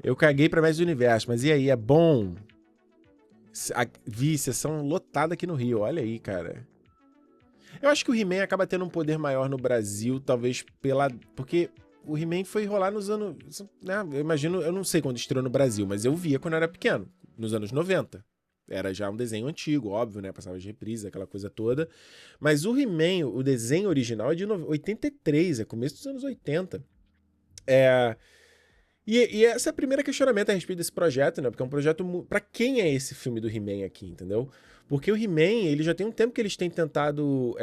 Eu caguei pra Mestre do Universo, mas e aí, é bom? Vi sessão lotada aqui no Rio, olha aí, cara. Eu acho que o He-Man acaba tendo um poder maior no Brasil, talvez porque o He-Man foi rolar nos anos... Né, eu imagino, eu não sei quando estreou no Brasil, mas eu via quando eu era pequeno, nos anos 90. Era já um desenho antigo, óbvio, né? Passava de reprise, aquela coisa toda. Mas o He-Man, o desenho original é de 83, é começo dos anos 80. E esse é o primeiro questionamento a respeito desse projeto, né? Porque é um projeto... Pra quem é esse filme do He-Man aqui, entendeu? Porque o He-Man, ele já tem um tempo que eles têm tentado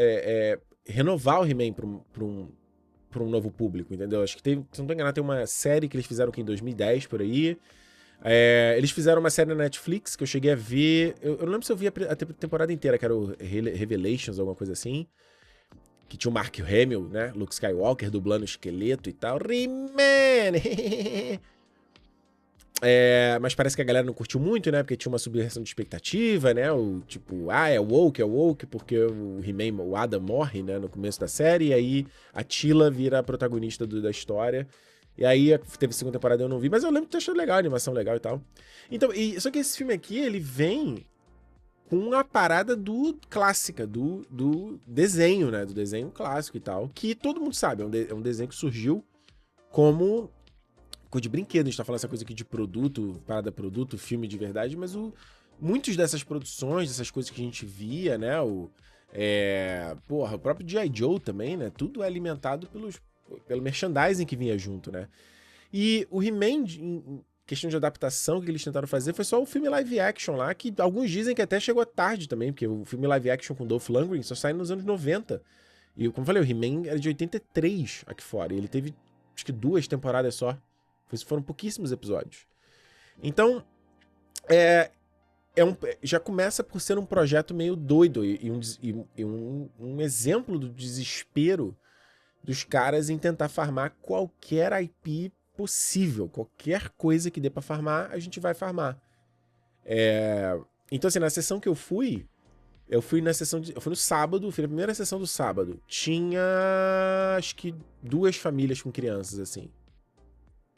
renovar o He-Man pra um novo público, entendeu? Acho que se não tô enganado, tem uma série que eles fizeram aqui em 2010, por aí. Eles fizeram uma série na Netflix que eu cheguei a ver... Eu não lembro se eu vi a temporada inteira, que era o Revelations, alguma coisa assim. Que tinha o Mark Hamill, né? Luke Skywalker dublando o esqueleto e tal. He-Man! Mas parece que a galera não curtiu muito, né? Porque tinha uma subversão de expectativa, né? O tipo, é woke, porque o He-Man, o Adam morre, né? No começo da série, e aí a Teela vira a protagonista da história. E aí teve a segunda temporada, eu não vi, mas eu lembro que achei legal, a animação legal e tal. Então, só que esse filme aqui, ele vem com uma parada clássica, do desenho, né? Do desenho clássico e tal, que todo mundo sabe, é um desenho que surgiu como coisa de brinquedo. A gente tá falando essa coisa aqui de produto, parada produto, filme de verdade, mas muitas dessas produções, dessas coisas que a gente via, né? O próprio G.I. Joe também, né? Tudo é alimentado pelo merchandising que vinha junto, né? E o He-Man, em questão de adaptação que eles tentaram fazer, foi só o filme live action lá, que alguns dizem que até chegou tarde também, porque o filme live action com Dolph Lundgren só sai nos anos 90. E, como eu falei, o He-Man era de 83 aqui fora, e ele teve, acho que 2 temporadas só. Foram pouquíssimos episódios. Então, já começa por ser um projeto meio doido e um exemplo do desespero dos caras em tentar farmar qualquer IP possível. Qualquer coisa que dê pra farmar, a gente vai farmar. Então, assim, na sessão que eu fui no sábado, fui na primeira sessão do sábado. Tinha, acho que 2 famílias com crianças, assim.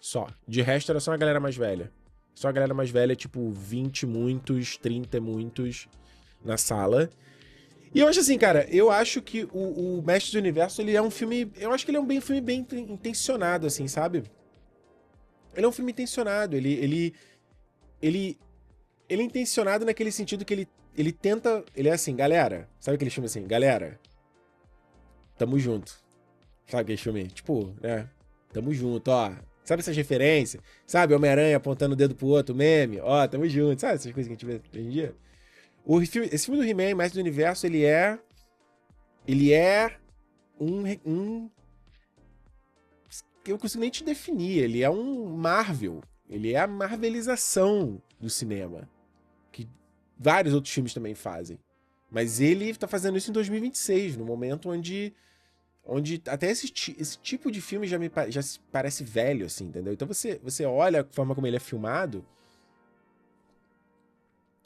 Só. De resto, era só a galera mais velha. Só a galera mais velha, tipo, 20 e muitos, 30 e muitos na sala. E eu acho assim, cara, eu acho que o Mestre do Universo, ele é um filme... Eu acho que ele é um filme bem intencionado, assim, sabe? Ele é um filme intencionado, ele é intencionado naquele sentido que ele tenta... Ele é assim, galera... Sabe aquele filme assim? Galera, tamo junto. Sabe aquele filme? Tipo, né? Tamo junto, ó. Sabe essas referências? Sabe, Homem-Aranha apontando o dedo pro outro, meme? Ó, tamo junto. Sabe essas coisas que a gente vê hoje em dia? Esse filme do He-Man, Mestre do Universo, ele é um... Eu não consigo nem te definir. Ele é um Marvel. Ele é a marvelização do cinema. Que vários outros filmes também fazem. Mas ele tá fazendo isso em 2026, no momento onde até esse tipo de filme já parece velho, assim, entendeu? Então você olha a forma como ele é filmado,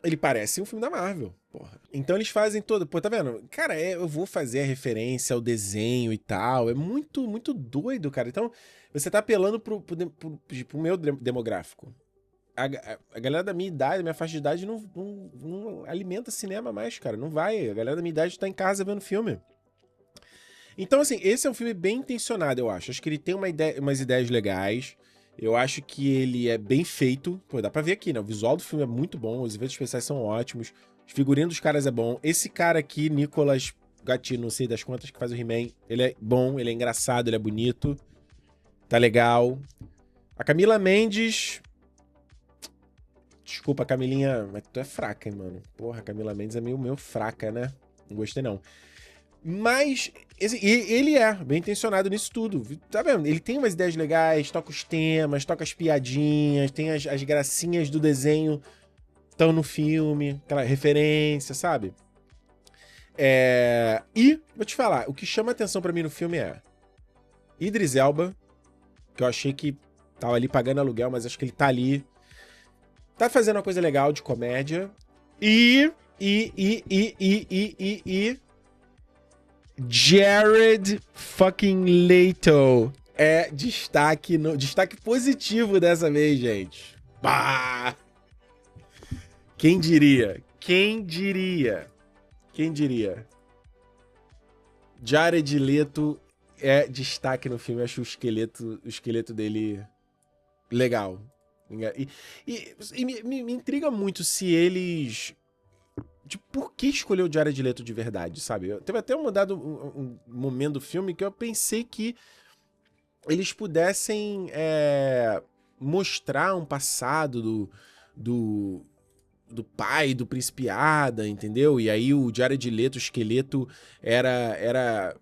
ele parece um filme da Marvel, porra. Então eles fazem todo... Pô, tá vendo? Cara, eu vou fazer a referência ao desenho e tal. É muito, muito doido, cara. Então, você tá apelando pro meu demográfico. A galera da minha idade, da minha faixa de idade, não alimenta cinema mais, cara. Não vai. A galera da minha idade tá em casa vendo filme. Então, assim, esse é um filme bem intencionado, eu acho. Acho que ele tem umas ideias legais. Eu acho que ele é bem feito. Pô, dá pra ver aqui, né? O visual do filme é muito bom, os efeitos especiais são ótimos, os figurinos dos caras é bom. Esse cara aqui, Nicolas Gatti, não sei das quantas, que faz o He-Man, ele é bom, ele é engraçado, ele é bonito. Tá legal. A Camila Mendes... Desculpa, Camilinha, mas tu é fraca, hein, mano? Porra, a Camila Mendes é meio fraca, né? Não gostei, não. Mas ele é bem intencionado nisso tudo. Tá vendo? Ele tem umas ideias legais, toca os temas, toca as piadinhas, tem as gracinhas do desenho estão no filme, aquela referência, sabe? E, vou te falar, o que chama atenção pra mim no filme é Idris Elba, que eu achei que tava ali pagando aluguel, mas acho que ele tá ali. Tá fazendo uma coisa legal de comédia. E Jared fucking Leto. É destaque, destaque positivo dessa vez, gente. Bah! Quem diria? Quem diria? Quem diria? Jared Leto é destaque no filme. Eu acho o esqueleto dele legal. Me intriga muito se eles... Tipo, por que escolher o Jared Leto de verdade, sabe? Teve até um momento do filme que eu pensei que eles pudessem mostrar um passado do pai do Príncipe Adam, entendeu? E aí o Jared Leto, o esqueleto, era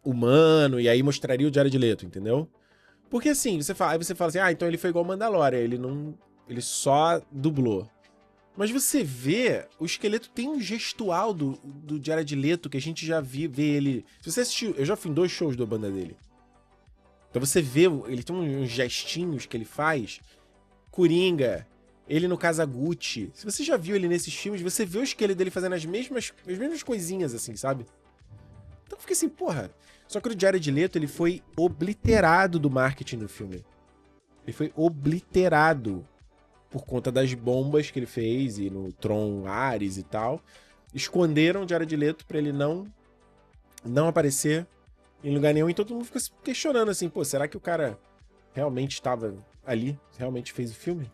humano, e aí mostraria o Jared Leto, entendeu? Porque assim, aí você fala assim, então ele foi igual o Mandalorian, ele só dublou. Mas você vê, o esqueleto tem um gestual do Jared Leto que a gente já vê ele... Se você assistiu, eu já fui em 2 shows da banda dele. Então você vê, ele tem uns gestinhos que ele faz. Coringa, ele no Kazaguchi. Se você já viu ele nesses filmes, você vê o esqueleto dele fazendo as mesmas coisinhas, assim, sabe? Então eu fiquei assim, porra. Só que o Jared Leto, ele foi obliterado do marketing do filme. Ele foi obliterado por conta das bombas que ele fez e no Tron Ares e tal. Esconderam o Jared Leto pra ele não aparecer em lugar nenhum. E todo mundo fica se questionando assim, pô, será que o cara realmente estava ali? Realmente fez o filme?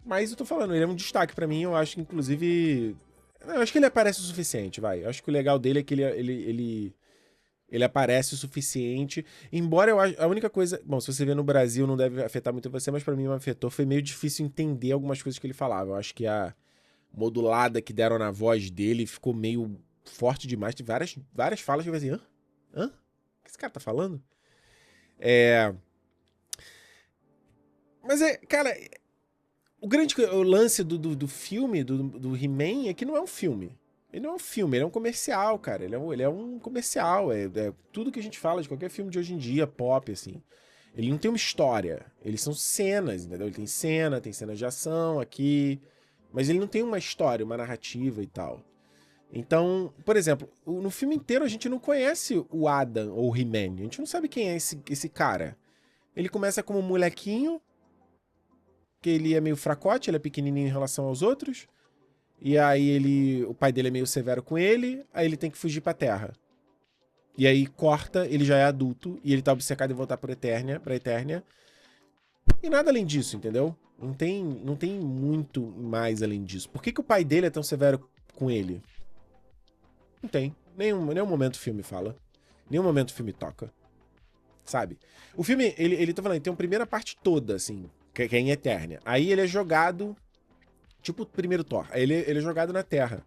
Mas eu tô falando, ele é um destaque pra mim. Eu acho que, inclusive... Eu acho que ele aparece o suficiente, vai. Eu acho que o legal dele é que ele aparece o suficiente. Embora eu acho... A única coisa... Bom, se você vê no Brasil, não deve afetar muito você, mas pra mim me afetou. Foi meio difícil entender algumas coisas que ele falava. Eu acho que a modulada que deram na voz dele ficou meio forte demais. Tem várias falas que eu falei assim, hã? O que esse cara tá falando? Mas cara... O lance do filme, do He-Man, é que não é um filme. Ele não é um filme, ele é um comercial, cara. Ele é um comercial. É tudo que a gente fala de qualquer filme de hoje em dia, pop, assim. Ele não tem uma história. Eles são cenas, entendeu? Ele tem cenas de ação aqui. Mas ele não tem uma história, uma narrativa e tal. Então, por exemplo, no filme inteiro a gente não conhece o Adam ou o He-Man. A gente não sabe quem é esse cara. Ele começa como um molequinho, que ele é meio fracote, ele é pequenininho em relação aos outros. E aí o pai dele é meio severo com ele, aí ele tem que fugir pra Terra. E aí corta, ele já é adulto e ele tá obcecado em voltar pra Eternia. E nada além disso, entendeu? Não tem muito mais além disso. Por que o pai dele é tão severo com ele? Não tem. Nenhum momento o filme fala. Nenhum momento o filme toca. Sabe? O filme, ele tá falando, ele tem uma primeira parte toda, assim, que é em Eternia. Aí ele é jogado, tipo o primeiro Thor, aí ele é jogado na Terra.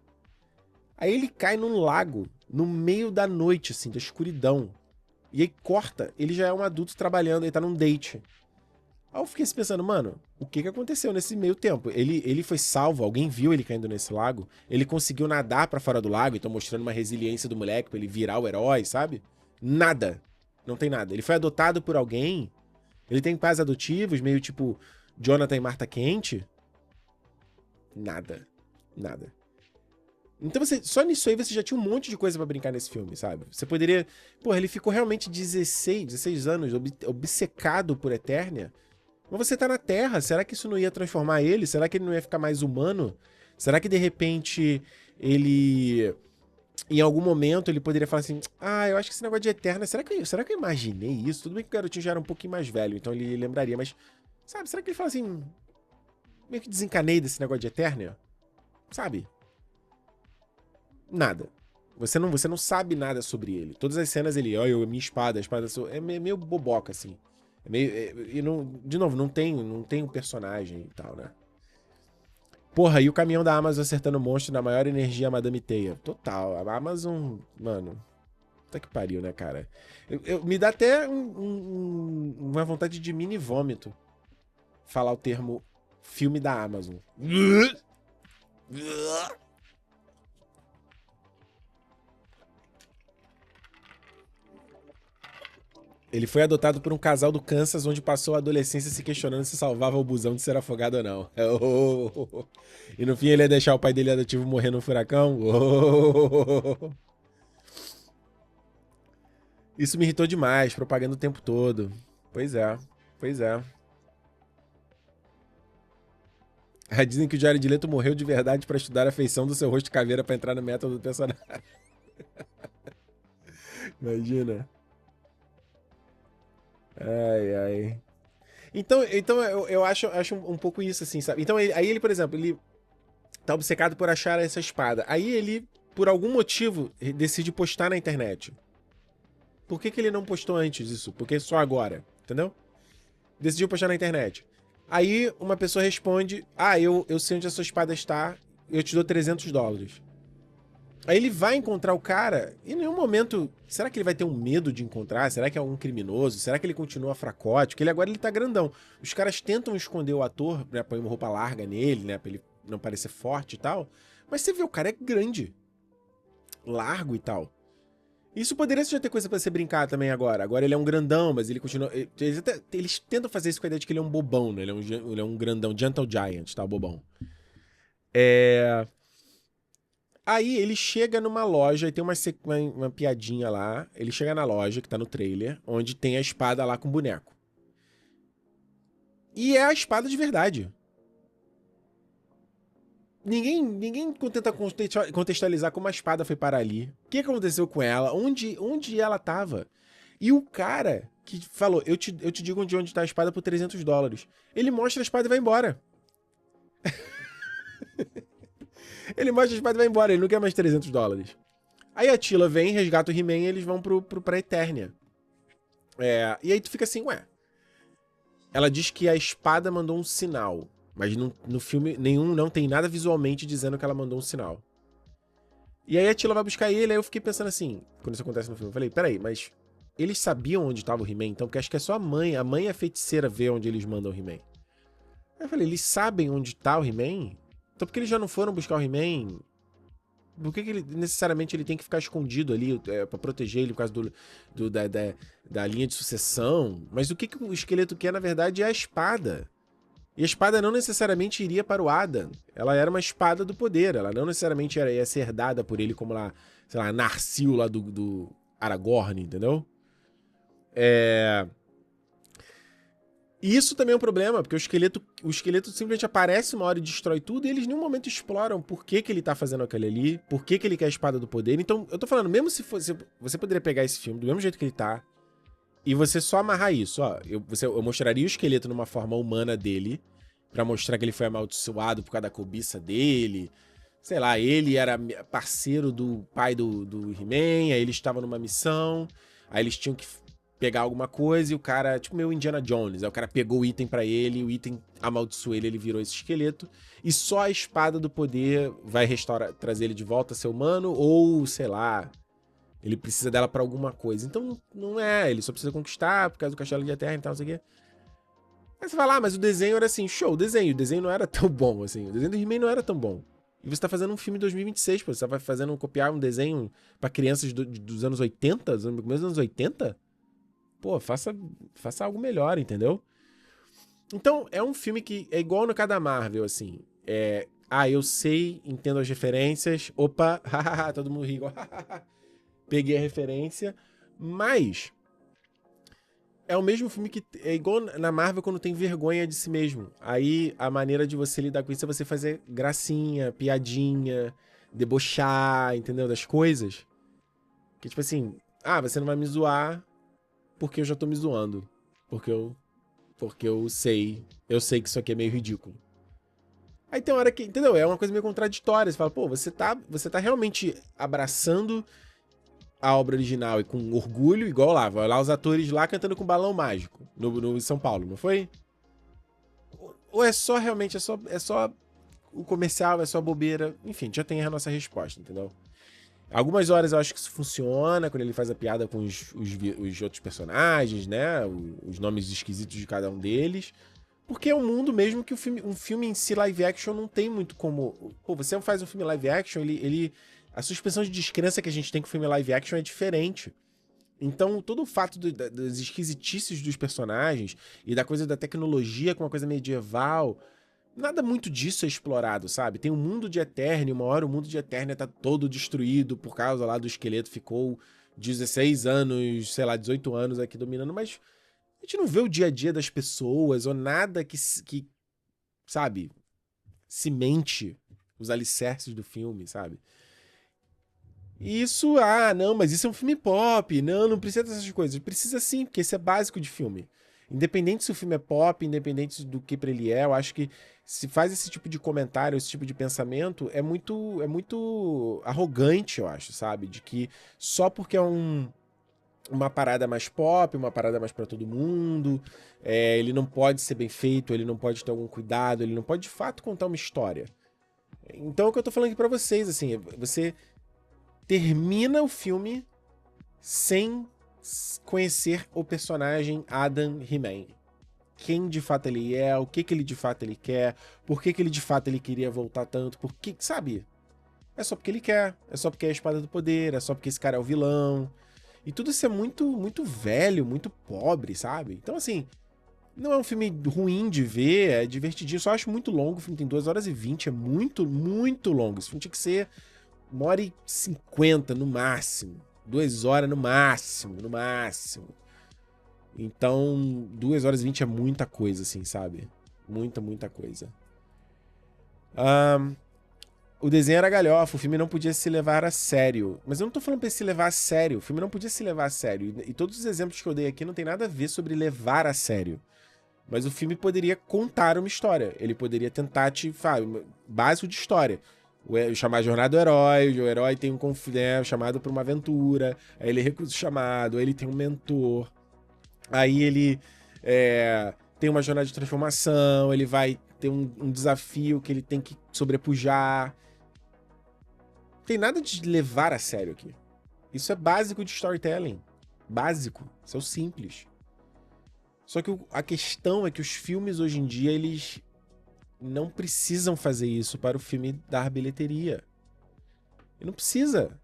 Aí ele cai num lago, no meio da noite, assim, da escuridão. E aí corta, ele já é um adulto trabalhando, ele tá num date. Aí eu fiquei pensando, mano, o que aconteceu nesse meio tempo? Ele foi salvo, alguém viu ele caindo nesse lago, ele conseguiu nadar pra fora do lago, então mostrando uma resiliência do moleque pra ele virar o herói, sabe? Nada. Não tem nada. Ele foi adotado por alguém, ele tem pais adotivos, meio tipo Jonathan e Martha Kent. Nada. Então só nisso aí você já tinha um monte de coisa pra brincar nesse filme, sabe? Você poderia... Porra, ele ficou realmente 16 anos obcecado por Eternia. Mas você tá na Terra, será que isso não ia transformar ele? Será que ele não ia ficar mais humano? Será que de repente ele... Em algum momento ele poderia falar assim, eu acho que esse negócio de Eterna, será que eu imaginei isso? Tudo bem que o garotinho já era um pouquinho mais velho, então ele lembraria, mas... Sabe, será que ele fala assim... Meio que desencanei desse negócio de Eternia? Sabe? Nada. Você não sabe nada sobre ele. Todas as cenas ele, minha espada, a espada é meio boboca, assim. É meio... E não, de novo, não tem um personagem e tal, né? Porra, e o caminhão da Amazon acertando o monstro na maior energia Madame Teia. Total. A Amazon, mano... Puta que pariu, né, cara? Me dá até uma vontade de mini vômito falar o termo filme da Amazon. Ele foi adotado por um casal do Kansas, onde passou a adolescência se questionando se salvava o busão de ser afogado ou não. E no fim ele ia deixar o pai dele adotivo morrer num furacão. Isso me irritou demais, propaganda o tempo todo. Pois é, pois é. Dizem que o Jared Leto morreu de verdade pra estudar a feição do seu rosto de caveira pra entrar no método do personagem. Imagina. Ai, ai. Então eu acho um pouco isso, assim, sabe? Então, aí ele, por exemplo, ele tá obcecado por achar essa espada. Aí ele, por algum motivo, decide postar na internet. Por que ele não postou antes isso? Por que só agora? Entendeu? Decidiu postar na internet. Aí uma pessoa responde: Ah, eu sei onde a sua espada está, eu te dou $300. Aí ele vai encontrar o cara e em nenhum momento. Será que ele vai ter um medo de encontrar? Será que é algum criminoso? Será que ele continua fracótico? Porque ele tá grandão. Os caras tentam esconder o ator, né? Põe uma roupa larga nele, né? Pra ele não parecer forte e tal. Mas você vê, o cara é grande, largo e tal. Isso poderia já ter coisa pra você brincar também agora. Agora ele é um grandão, mas ele continua. Eles tentam fazer isso com a ideia de que ele é um bobão, né? Ele é um grandão, Gentle Giant, tá? Bobão. É. Aí ele chega numa loja e tem uma piadinha lá. Ele chega na loja, que tá no trailer, onde tem a espada lá com o boneco. E é a espada de verdade. Ninguém tenta contextualizar como a espada foi parar ali. O que aconteceu com ela? Onde ela tava? E o cara que falou, eu te digo onde tá a espada por $300. Ele mostra a espada e vai embora. Ele mostra a espada e vai embora, ele não quer mais $300. Aí a Tila vem, resgata o He-Man e eles vão pra Eternia. E aí tu fica assim, ué. Ela diz que a espada mandou um sinal, mas no filme nenhum não tem nada visualmente dizendo que ela mandou um sinal. E aí a Tila vai buscar ele, aí eu fiquei pensando assim, quando isso acontece no filme, eu falei, peraí, mas eles sabiam onde estava o He-Man, então? Porque acho que é só a mãe é a feiticeira vê onde eles mandam o He-Man. Aí eu falei, eles sabem onde tá o He-Man? Então por que eles já não foram buscar o He-Man? Por que ele, necessariamente ele tem que ficar escondido ali pra proteger ele por causa da linha de sucessão? Mas o que o esqueleto quer, na verdade, é a espada. E a espada não necessariamente iria para o Adam. Ela era uma espada do poder. Ela não necessariamente ia ser herdada por ele como lá, sei lá, Narsil lá do Aragorn, entendeu? E isso também é um problema, porque o esqueleto simplesmente aparece uma hora e destrói tudo, e eles em nenhum momento exploram por que ele tá fazendo aquilo ali, por que ele quer a espada do poder. Então, eu tô falando, mesmo se fosse. Você poderia pegar esse filme do mesmo jeito que ele tá, e você só amarrar isso, ó. Eu mostraria o esqueleto numa forma humana dele, pra mostrar que ele foi amaldiçoado por causa da cobiça dele. Sei lá, ele era parceiro do pai do He-Man, aí eles estavam numa missão, aí eles tinham que pegar alguma coisa e o cara, tipo meio Indiana Jones, aí o cara pegou o item pra ele, o item amaldiçoou ele virou esse esqueleto, e só a espada do poder vai trazer ele de volta a ser humano, ou, sei lá, ele precisa dela pra alguma coisa. Então não é, ele só precisa conquistar por causa do castelo de Eterna e tal, não sei o quê. Aí você fala, mas o desenho era assim, show, o desenho não era tão bom, assim, o desenho do He-Man não era tão bom. E você tá fazendo um filme em 2026, pô, você vai copiar um desenho pra crianças dos anos 80, começo dos anos 80? Pô, faça algo melhor, entendeu? Então, é um filme que é igual no cada Marvel, assim. Eu sei, entendo as referências. Opa, hahaha, todo mundo ri igual. Peguei a referência. Mas é o mesmo filme que é igual na Marvel quando tem vergonha de si mesmo. Aí a maneira de você lidar com isso é você fazer gracinha, piadinha, debochar, entendeu? Das coisas. Que tipo assim, você não vai me zoar porque eu já tô me zoando. Porque eu sei que isso aqui é meio ridículo. Aí tem hora que, entendeu? É uma coisa meio contraditória. Você fala, pô, você tá realmente abraçando a obra original e com orgulho, igual lá. Vai lá os atores lá cantando com balão mágico no São Paulo, não foi? Ou é só realmente, é só o comercial, é só bobeira? Enfim, já tem a nossa resposta, entendeu? Algumas horas eu acho que isso funciona, quando ele faz a piada com os outros personagens, né? Os nomes esquisitos de cada um deles. Porque é um mundo mesmo que um filme em si live action não tem muito como. Pô, você faz um filme live action, a suspensão de descrença que a gente tem com o filme live action é diferente. Então, todo o fato das esquisitices dos personagens e da coisa da tecnologia com uma coisa medieval, nada muito disso é explorado, sabe? Tem o mundo de Eternia, uma hora o mundo de Eternia tá todo destruído por causa lá do esqueleto ficou 16 anos, sei lá, 18 anos aqui dominando, mas a gente não vê o dia a dia das pessoas ou nada que sabe, cimente os alicerces do filme, sabe? E isso, não, mas isso é um filme pop. Não, não precisa dessas coisas. Precisa sim, porque isso é básico de filme. Independente se o filme é pop, independente do que pra ele é, eu acho que se faz esse tipo de comentário, esse tipo de pensamento, é muito arrogante, eu acho, sabe? De que só porque é uma parada mais pop, uma parada mais pra todo mundo, ele não pode ser bem feito, ele não pode ter algum cuidado, ele não pode de fato contar uma história. Então é o que eu tô falando aqui pra vocês, assim, você termina o filme sem conhecer o personagem Adam He-Man. Quem de fato ele é, o que que ele de fato ele quer, por que que ele de fato ele queria voltar tanto, por que, sabe? É só porque ele quer, é só porque é a espada do poder, é só porque esse cara é o vilão. E tudo isso é muito, muito velho, muito pobre, sabe? Então, assim, não é um filme ruim de ver, é divertidinho, só acho muito longo, o filme tem 2 horas e 20, é muito, muito longo. Esse filme tinha que ser 1h50 no máximo. 2 horas no máximo, no máximo. Então, 2 horas e 20 é muita coisa, assim, sabe? Muita, muita coisa. O desenho era galhofa, o filme não podia se levar a sério. Mas eu não tô falando pra ele se levar a sério. O filme não podia se levar a sério. E todos os exemplos que eu dei aqui não tem nada a ver sobre levar a sério. Mas o filme poderia contar uma história. Ele poderia tentar te falar, básico de história. Chamar a jornada do herói, o herói tem chamado pra uma aventura, aí ele recusa o chamado, aí ele tem um mentor, aí ele tem uma jornada de transformação, ele vai ter um desafio que ele tem que sobrepujar. Não tem nada de levar a sério aqui. Isso é básico de storytelling. Básico. Isso é o simples. Só que a questão é que os filmes hoje em dia, eles não precisam fazer isso para o filme dar bilheteria. E não precisa.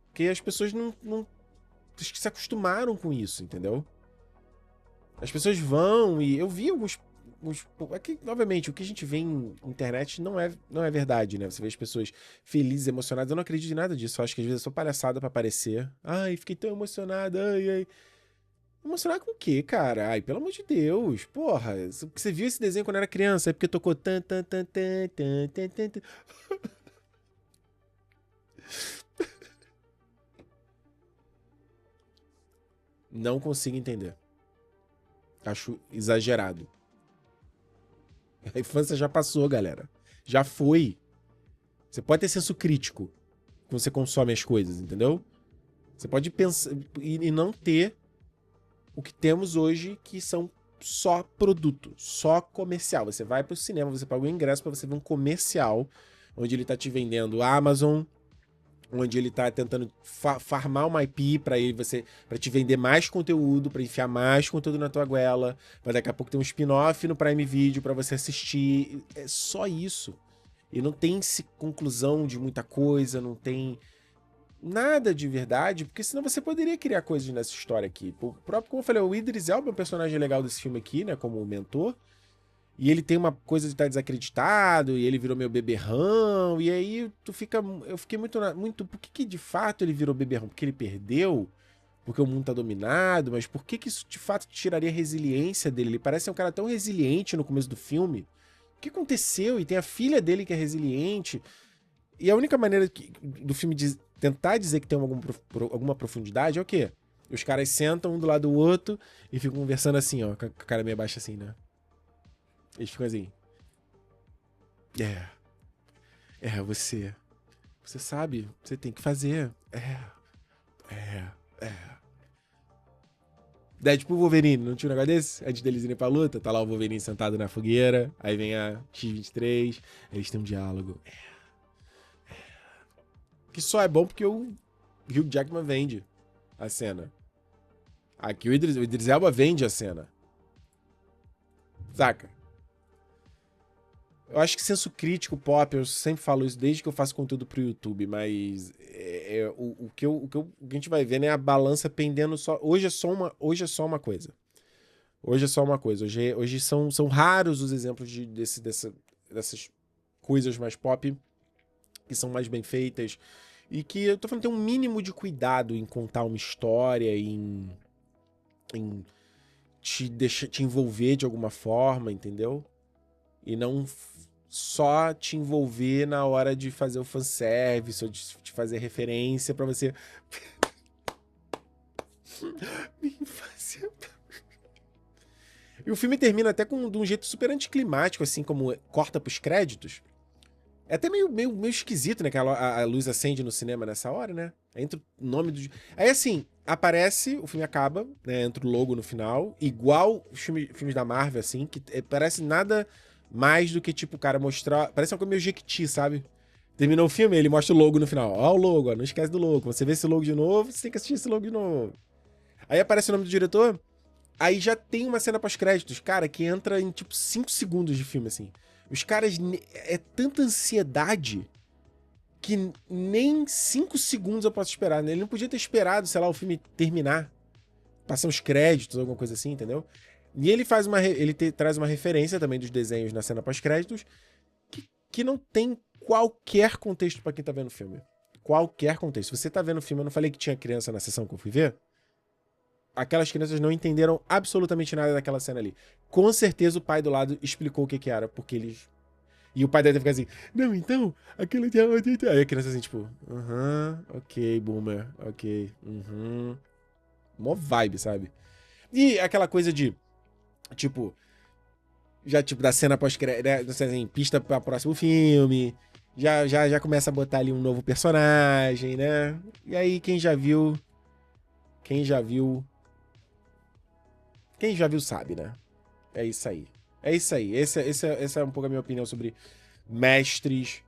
Porque as pessoas não acho que se acostumaram com isso, entendeu? As pessoas vão e eu vi alguns aqui, obviamente, o que a gente vê em internet não é verdade, né? Você vê as pessoas felizes, emocionadas. Eu não acredito em nada disso. Eu acho que às vezes é só palhaçada pra aparecer. Ai, fiquei tão emocionada. Ai, ai. Emocionar com o quê, cara? Ai, pelo amor de Deus. Porra, você viu esse desenho quando era criança? É porque tocou tan tan tan tan tan tan tan tan. Não consigo entender. Acho exagerado. A infância já passou, galera. Já foi. Você pode ter senso crítico quando você consome as coisas, entendeu? Você pode pensar e não ter o que temos hoje, que são só produto, só comercial. Você vai pro cinema, você paga o ingresso pra você ver um comercial onde ele tá te vendendo Amazon, onde ele tá tentando farmar uma IP pra te vender mais conteúdo, pra enfiar mais conteúdo na tua goela, pra daqui a pouco ter um spin-off no Prime Video pra você assistir. É só isso. E não tem conclusão de muita coisa, não tem nada de verdade, porque senão você poderia criar coisas nessa história aqui. O próprio, como eu falei, o Idris Elba é um personagem legal desse filme aqui, né, como mentor, e ele tem uma coisa de estar desacreditado, e ele virou meu beberrão, e aí eu fiquei muito, por que de fato ele virou beberrão? Porque ele perdeu? Porque o mundo tá dominado? Mas por que isso de fato tiraria a resiliência dele? Ele parece ser um cara tão resiliente no começo do filme. O que aconteceu? E tem a filha dele que é resiliente. E a única maneira do filme tentar dizer que tem alguma profundidade é o quê? Os caras sentam um do lado do outro e ficam conversando assim, ó, com a cara meio baixa assim, né? Eles ficam assim. Você. Você sabe, você tem que fazer. Daí, tipo o Wolverine, não tinha um negócio desse? Antes deles irem pra luta, tá lá o Wolverine sentado na fogueira, aí vem a X-23, eles têm um diálogo. Que só é bom porque o Hugh Jackman vende a cena. Aqui o Idris Elba vende a cena. Saca? Eu acho que senso crítico pop, eu sempre falo isso desde que eu faço conteúdo pro YouTube, mas o que a gente vai ver, né, a balança pendendo só. Hoje é só uma coisa. Hoje é só uma coisa. Hoje são raros os exemplos dessas coisas mais pop que são mais bem feitas, E que eu tô falando, tem um mínimo de cuidado em contar uma história, em te envolver de alguma forma, entendeu? E não só te envolver na hora de fazer o fanservice ou de fazer referência pra você. Minha infância. E o filme termina até de um jeito super anticlimático, assim, como corta pros créditos. É até meio esquisito, né? Que a luz acende no cinema nessa hora, né? Entra o nome do. Aí, assim, aparece, o filme acaba, né? Entra o logo no final, igual os filmes da Marvel, assim, que parece nada mais do que, tipo, o cara mostrar. Parece uma coisa meio Jequiti, sabe? Terminou o filme, ele mostra o logo no final. Ó, o logo, ó, não esquece do logo. Você vê esse logo de novo, você tem que assistir esse logo de novo. Aí aparece o nome do diretor, aí já tem uma cena pós-créditos, cara, que entra em, tipo, 5 segundos de filme, assim. Os caras... É tanta ansiedade que nem 5 segundos eu posso esperar, né? Ele não podia ter esperado, sei lá, o filme terminar. Passar os créditos, alguma coisa assim, entendeu? E ele faz traz uma referência também dos desenhos na cena pós-créditos que não tem qualquer contexto pra quem tá vendo o filme. Qualquer contexto. Se você tá vendo o filme, eu não falei que tinha criança na sessão que eu fui ver? Aquelas crianças não entenderam absolutamente nada daquela cena ali. Com certeza o pai do lado explicou o que era, porque eles... E o pai deve ficar assim, não, então, aquilo... Aí a criança assim, tipo, ok, boomer, ok, Mó vibe, sabe? E aquela coisa de, tipo, já, tipo, da cena pós-crédito, né, assim, pista pra próximo filme, já começa a botar ali um novo personagem, né? E aí, quem já viu sabe, né? É isso aí. É isso aí. Essa é um pouco a minha opinião sobre Mestres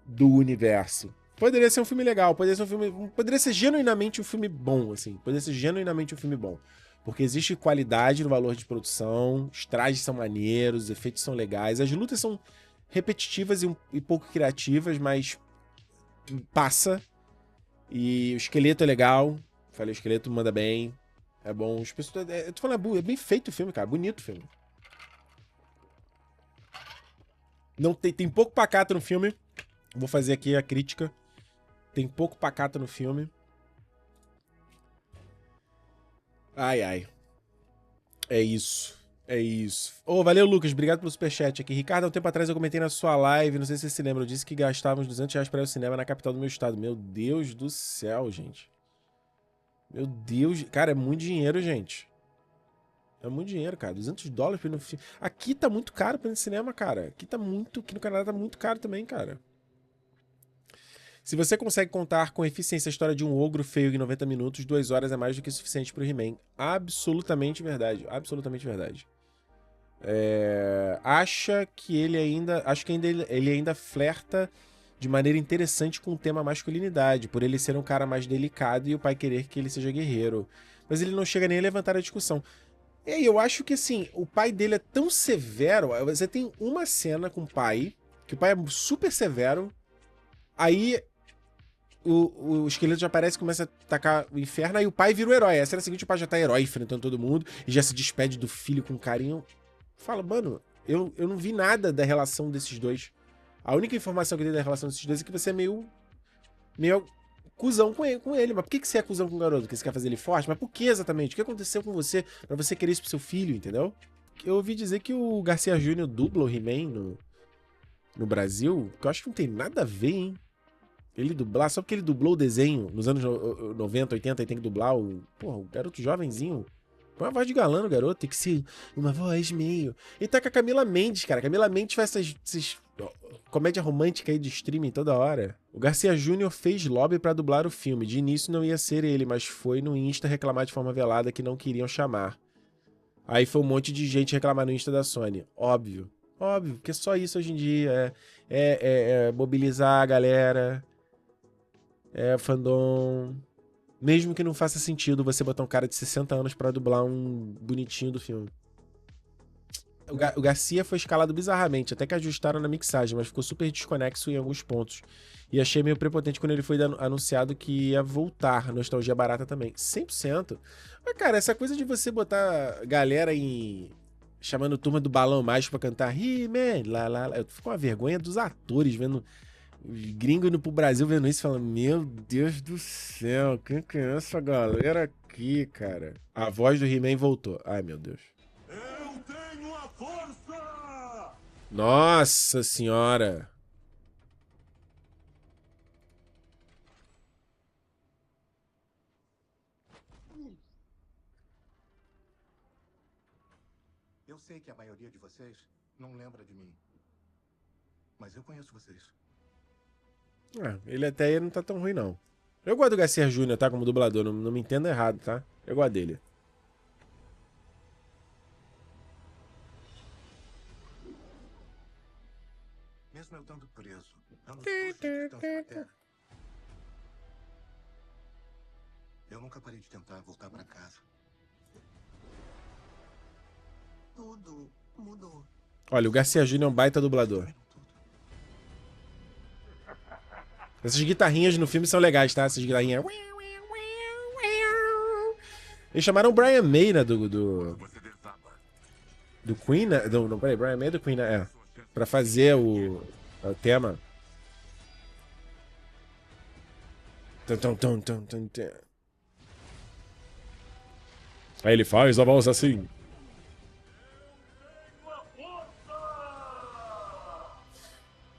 do Universo. Poderia ser um filme legal, poderia ser genuinamente um filme bom, assim. Poderia ser genuinamente um filme bom. Porque existe qualidade no valor de produção, os trajes são maneiros, os efeitos são legais, as lutas são repetitivas e pouco criativas, mas passa. E o esqueleto é legal. Falei, o esqueleto manda bem. É bom. Eu tô falando, é bem feito o filme, cara. Bonito o filme. Não tem pouco pacato no filme. Vou fazer aqui a crítica. Tem pouco pacato no filme. Ai, ai. É isso. É isso. Ô, valeu, Lucas. Obrigado pelo superchat aqui. Ricardo, há um tempo atrás eu comentei na sua live, não sei se você se lembra, eu disse que gastávamos R$200 para ir ao cinema na capital do meu estado. Meu Deus do céu, gente. Meu Deus. Cara, é muito dinheiro, gente. É muito dinheiro, cara. $200 pra ir no filme. Aqui tá muito caro pra ir no cinema, cara. Aqui no Canadá tá muito caro também, cara. Se você consegue contar com eficiência a história de um ogro feio em 90 minutos, 2 horas é mais do que suficiente pro He-Man. Absolutamente verdade. Absolutamente verdade. Acho que ele ainda flerta de maneira interessante com o tema masculinidade, por ele ser um cara mais delicado e o pai querer que ele seja guerreiro. Mas ele não chega nem a levantar a discussão. E aí, eu acho que assim, o pai dele é tão severo. Você tem uma cena com o pai, que o pai é super severo. Aí o esqueleto já aparece e começa a atacar o inferno. Aí o pai vira o herói. A cena seguinte, o pai já tá herói, enfrentando todo mundo. E já se despede do filho com carinho. Fala, mano, eu não vi nada da relação desses dois. A única informação que eu tenho da relação desses dois é que você é meio cuzão com ele. Mas por que você é cuzão com o garoto? Porque você quer fazer ele forte? Mas por que exatamente? O que aconteceu com você pra você querer isso pro seu filho, entendeu? Eu ouvi dizer que o Garcia Júnior dubla o He-Man no Brasil, que eu acho que não tem nada a ver, hein? Ele dublar, só porque ele dublou o desenho nos anos 90, 80, e tem que dublar o garoto jovenzinho. Põe uma voz de galã no garoto, tem que ser uma voz meio... E tá com a Camila Mendes, cara. A Camila Mendes faz essas comédia romântica aí de streaming toda hora. O Garcia Júnior fez lobby pra dublar o filme. De início não ia ser ele, mas foi no Insta reclamar de forma velada que não queriam chamar. Aí foi um monte de gente reclamar no Insta da Sony. Óbvio, porque só isso hoje em dia é mobilizar a galera, fandom. Mesmo que não faça sentido você botar um cara de 60 anos pra dublar um bonitinho do filme. O Garcia foi escalado bizarramente, até que ajustaram na mixagem, mas ficou super desconexo em alguns pontos. E achei meio prepotente quando ele foi anunciado que ia voltar. Nostalgia barata também. 100%. Mas, cara, essa coisa de você botar galera chamando turma do Balão Mágico pra cantar He-Man, lá. Eu fico com a vergonha dos atores vendo Os gringos indo pro Brasil vendo isso falando, meu Deus do céu, quem que é essa galera aqui, cara? A voz do He-Man voltou. Ai, meu Deus. Eu tenho a força! Nossa senhora. Eu sei que a maioria de vocês não lembra de mim. Mas eu conheço vocês. Ah, ele até aí não tá tão ruim, não. Eu gosto do Garcia Júnior, tá? Como dublador, não me entenda errado, tá? Eu gosto dele. Mesmo eu estando preso, anos luz de distância da Terra, eu nunca parei de tentar voltar pra casa. Tudo mudou. Olha, o Garcia Júnior é um baita dublador. Tudo. Essas guitarrinhas no filme são legais, tá? Essas guitarrinhas. Eles chamaram o Brian May, né? Do Queen, né? Não, peraí, Brian May é do Queen, né? É. Pra fazer o tema. Tum, tum, tum, tum, tum, tum. Aí ele faz a voz assim.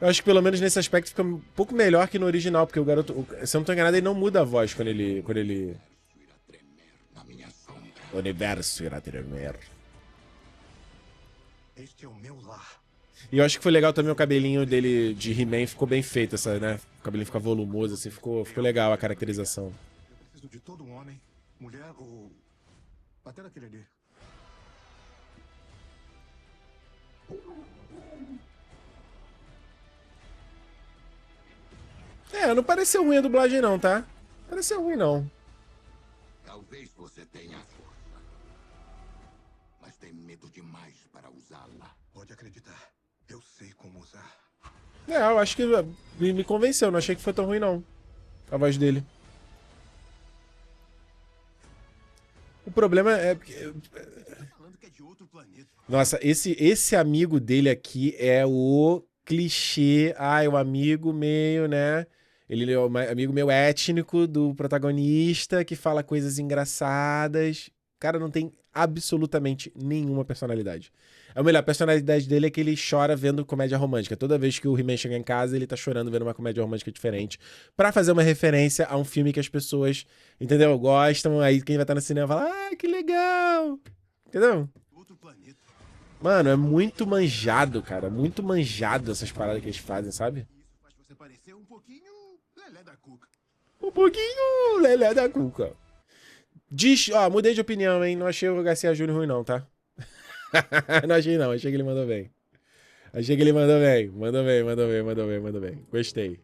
Eu acho que pelo menos nesse aspecto fica um pouco melhor que no original, porque o garoto, se eu não tô enganado, ele não muda a voz quando ele... O universo irá tremer. Este é o meu lar. E eu acho que foi legal também o cabelinho dele de He-Man, ficou bem feito, essa, né? O cabelinho fica volumoso, assim, ficou legal a caracterização. Eu preciso de todo homem, mulher ou até daquele ali. É, não pareceu ruim a dublagem não, tá? Pareceu ruim não. Talvez você tenha força, mas tem medo demais para usá-la. Pode acreditar, eu sei como usar. É, eu acho que me convenceu, não achei que foi tão ruim não. A voz dele. O problema é... Falando que é de outro planeta. Nossa, esse amigo dele aqui é o clichê. Ah, é o amigo meio, né? Ele é o amigo meio étnico do protagonista que fala coisas engraçadas. O cara não tem absolutamente nenhuma personalidade. É o melhor, a personalidade dele é que ele chora vendo comédia romântica. Toda vez que o He-Man chega em casa, ele tá chorando vendo uma comédia romântica diferente. Pra fazer uma referência a um filme que as pessoas, entendeu? Gostam. Aí quem vai estar no cinema fala, ah, que legal. Entendeu? Outro planeta. Mano, é muito manjado, cara. Muito manjado essas paradas que eles fazem, sabe? Isso faz você parecer um pouquinho lelé da cuca. Um pouquinho lelé da cuca. Diz, ó, mudei de opinião, hein? Não achei o Garcia Júnior ruim, não, tá? Não achei, não. Achei que ele mandou bem. Achei que ele mandou bem. Mandou bem, mandou bem, mandou bem, mandou bem. Gostei.